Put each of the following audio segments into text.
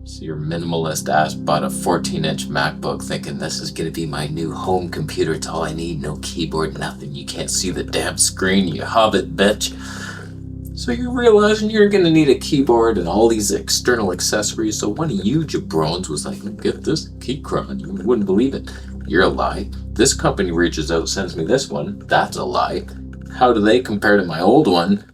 So your minimalist ass bought a 14-inch MacBook thinking this is gonna be my new home computer. It's all I need, no keyboard, nothing. You can't see the damn screen, you hobbit bitch. So you're realizing you're gonna need a keyboard and all these external accessories. So one of you jabrones was like, get this Keychron. You wouldn't believe it. You're a lie. This company reaches out, sends me this one. That's a lie. How do they compare to my old one?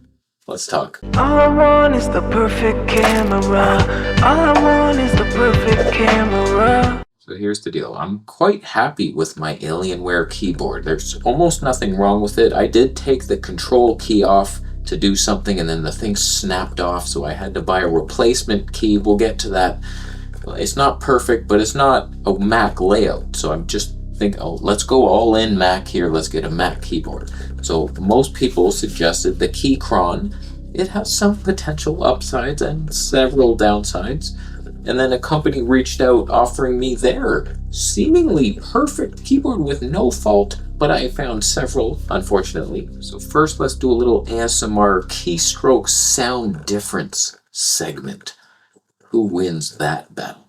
Let's talk. All I want is the perfect camera. All I want is the perfect camera. So here's the deal. I'm quite happy with my Alienware keyboard. There's almost nothing wrong with it. I did take the control key off to do something and then the thing snapped off, so I had to buy a replacement key. We'll get to that. It's not perfect, but it's not a Mac layout. So I'm just thinking, oh, let's go all in Mac here. Let's get a Mac keyboard. So most people suggested the Keychron. It has some potential upsides and several downsides. And then a company reached out offering me their seemingly perfect keyboard with no fault, but I found several, unfortunately. So first, let's do a little ASMR keystroke sound difference segment. Who wins that battle?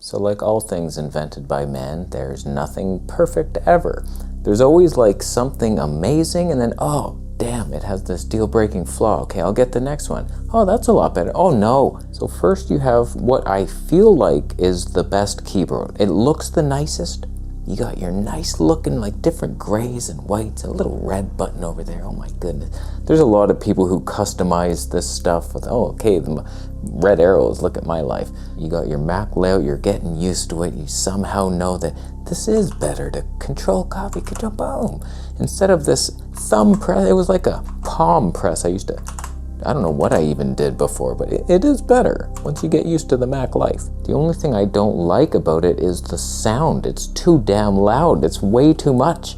So like all things invented by man, there's nothing perfect ever. There's always like something amazing and then, oh, damn, it has this deal-breaking flaw. Okay, I'll get the next one. Oh, that's a lot better. Oh no. So first you have what I feel like is the best keyboard. It looks the nicest. You got your nice looking like different grays and whites, a little red button over there. Oh my goodness. There's a lot of people who customize this stuff with, oh, okay, the red arrows, look at my life. You got your Mac layout, you're getting used to it. You somehow know that this is better to control, copy, control, boom. Instead of this thumb press, it was like a palm press. I don't know what I even did before, but it is better once you get used to the Mac life. The only thing I don't like about it is the sound. It's too damn loud. It's way too much.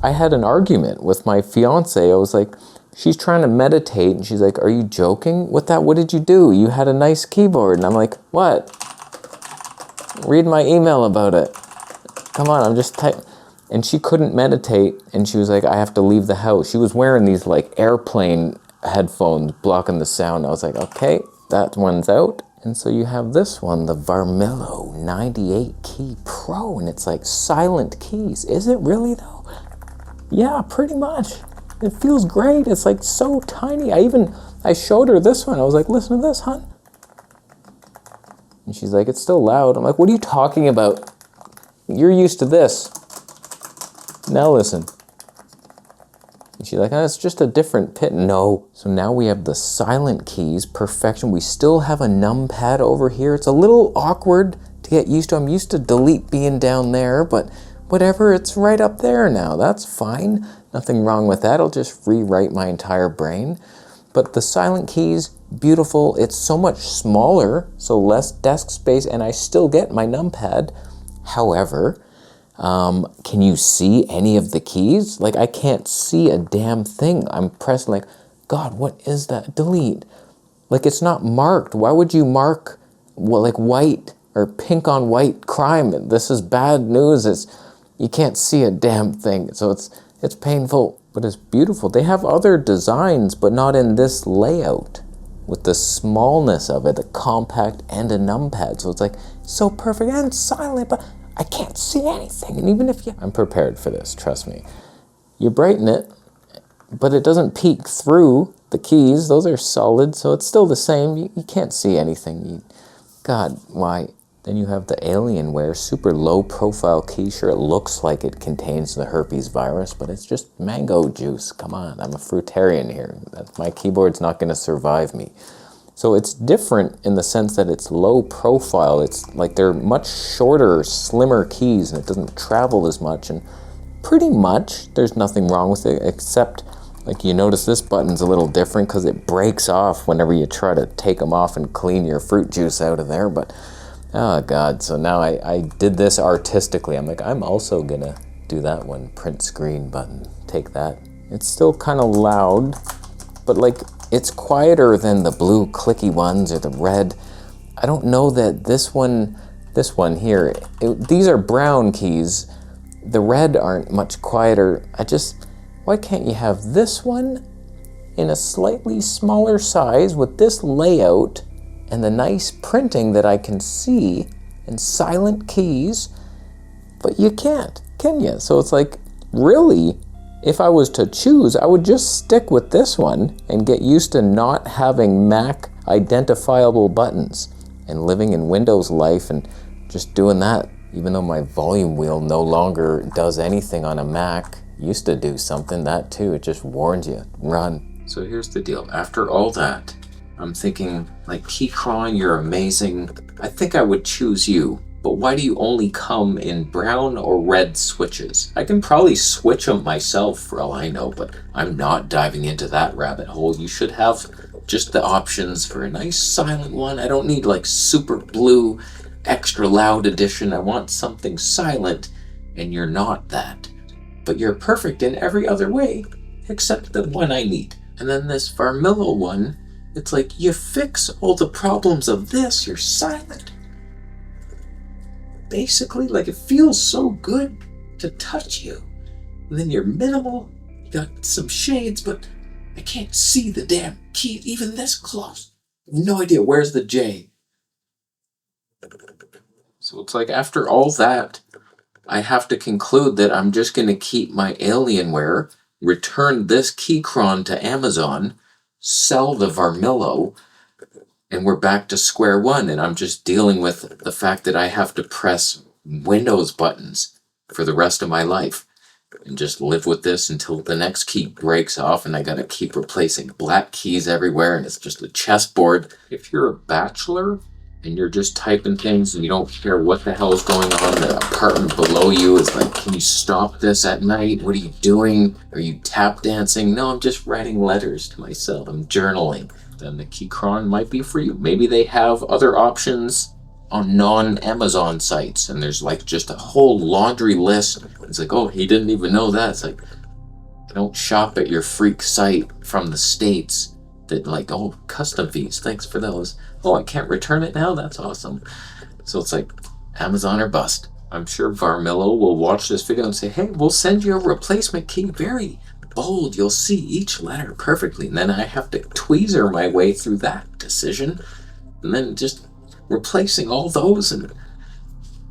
I had an argument with my fiance. I was like, she's trying to meditate and she's like, are you joking with that? What did you do? You had a nice keyboard. And I'm like, what? Read my email about it. Come on, I'm just typing. And she couldn't meditate, and she was like, I have to leave the house. She was wearing these like airplane headphones blocking the sound. I was like, okay, that one's out. And so you have this one, the Varmilo 98 Key Pro, and it's like silent keys. Is it really though? Yeah, pretty much. It feels great. It's like so tiny. I showed her this one. I was like, listen to this, hon. And she's like, it's still loud. I'm like, what are you talking about? You're used to this. Now listen. And she's like, oh, it's just a different pit. No. So now we have the silent keys, perfection. We still have a numpad over here. It's a little awkward to get used to. I'm used to delete being down there, but whatever, it's right up there now. That's fine. Nothing wrong with that. I'll just rewrite my entire brain. But the silent keys, beautiful. It's so much smaller, so less desk space, and I still get my numpad. However, can you see any of the keys? Like, I can't see a damn thing. I'm pressing like, God, what is that? Delete. Like, it's not marked. Why would you mark, well, like white or pink on white crime? This is bad news. You can't see a damn thing. So it's painful, but it's beautiful. They have other designs, but not in this layout with the smallness of it, the compact and a numpad. So it's like so perfect and silent, but I can't see anything. And even if I'm prepared for this, trust me. You brighten it, but it doesn't peek through the keys. Those are solid, so it's still the same. You can't see anything. God, why? Then you have the Alienware super low profile key. Sure, it looks like it contains the herpes virus, but it's just mango juice. Come on, I'm a fruitarian here. My keyboard's not gonna survive me. So it's different in the sense that it's low profile. It's like they're much shorter, slimmer keys, and it doesn't travel as much. And pretty much there's nothing wrong with it, except like you notice this button's a little different because it breaks off whenever you try to take them off and clean your fruit juice out of there. But Oh God, so now I did this artistically. I'm like, I'm also gonna do that one, print screen button. Take that. It's still kind of loud, but like it's quieter than the blue clicky ones or the red. I don't know that this one here, these are brown keys. The red aren't much quieter. Why can't you have this one in a slightly smaller size with this layout and the nice printing that I can see and silent keys, but you can't, can you? So it's like, really, if I was to choose, I would just stick with this one and get used to not having Mac identifiable buttons and living in Windows life and just doing that, even though my volume wheel no longer does anything on a Mac. Used to do something, that too, it just warns you, run. So here's the deal, after all that, I'm thinking, like, Keychron, you're amazing. I think I would choose you, but why do you only come in brown or red switches? I can probably switch them myself for all I know, but I'm not diving into that rabbit hole. You should have just the options for a nice silent one. I don't need like super blue, extra loud edition. I want something silent, and you're not that. But you're perfect in every other way, except the one I need. And then this Varmilo one, it's like, you fix all the problems of this, you're silent. Basically, like, it feels so good to touch you. And then you're minimal, you got some shades, but I can't see the damn key even this close. I have no idea, where's the J? So it's like, after all that, I have to conclude that I'm just going to keep my Alienware, return this Keychron to Amazon, sell the Varmilo, and we're back to square one, and I'm just dealing with the fact that I have to press Windows buttons for the rest of my life and just live with this until the next key breaks off and I gotta keep replacing black keys everywhere and it's just a chessboard. If you're a bachelor and you're just typing things and you don't care what the hell is going on, the apartment below you is like, can you stop this at night? What are you doing? Are you tap dancing? No, I'm just writing letters to myself. I'm journaling. Then the Keychron might be for you. Maybe they have other options on non-Amazon sites and there's like just a whole laundry list. It's like, oh, he didn't even know that. It's like, don't shop at your freak site from the States that like, oh, custom fees, thanks for those. Oh, I can't return it now? That's awesome. So it's like, Amazon or bust. I'm sure Varmilo will watch this video and say, hey, we'll send you a replacement key. Very bold. You'll see each letter perfectly. And then I have to tweezer my way through that decision. And then just replacing all those. And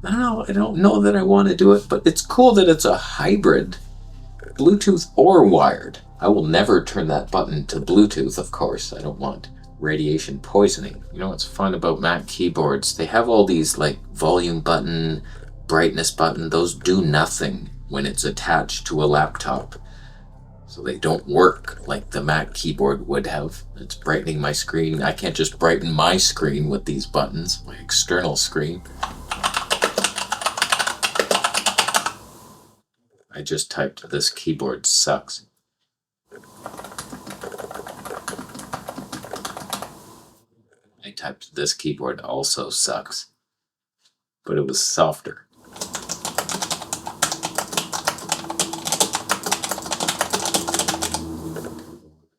I don't know that I want to do it, but it's cool that it's a hybrid, Bluetooth or wired. I will never turn that button to Bluetooth, of course. I don't want radiation poisoning. You know what's fun about Mac keyboards? They have all these like volume button, brightness button. Those do nothing when it's attached to a laptop. So they don't work like the Mac keyboard would have. It's brightening my screen. I can't just brighten my screen with these buttons, my external screen. I just typed, this keyboard sucks. I typed, this keyboard also sucks. But it was softer.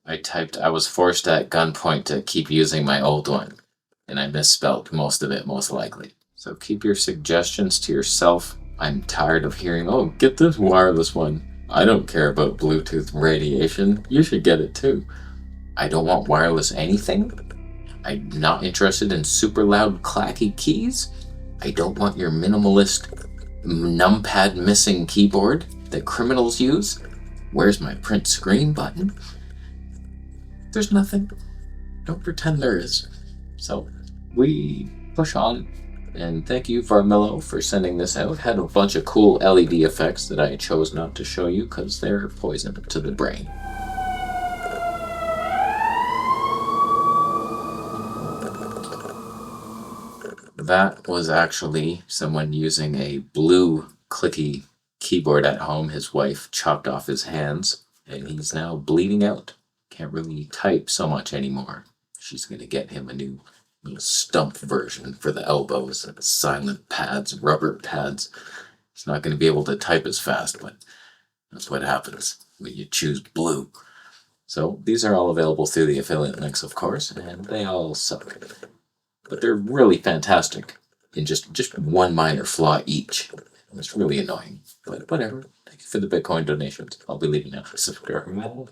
I typed, I was forced at gunpoint to keep using my old one. And I misspelled most of it, most likely. So keep your suggestions to yourself. I'm tired of hearing, oh, get this wireless one. I don't care about Bluetooth radiation. You should get it too. I don't want wireless anything. I'm not interested in super loud clacky keys. I don't want your minimalist numpad missing keyboard that criminals use. Where's my print screen button? There's nothing. Don't pretend there is. So we push on. And thank you, Varmilo, for sending this out. Had a bunch of cool LED effects that I chose not to show you because they're poison to the brain. That was actually someone using a blue clicky keyboard at home. His wife chopped off his hands and he's now bleeding out. Can't really type so much anymore. She's going to get him a new little stump version for the elbows, silent pads, rubber pads. It's not going to be able to type as fast, but that's what happens when you choose blue. So these are all available through the affiliate links, of course, and they all suck. But they're really fantastic in just one minor flaw each. It's really annoying, but whatever. Thank you for the Bitcoin donations. I'll be leaving now. Subscribe.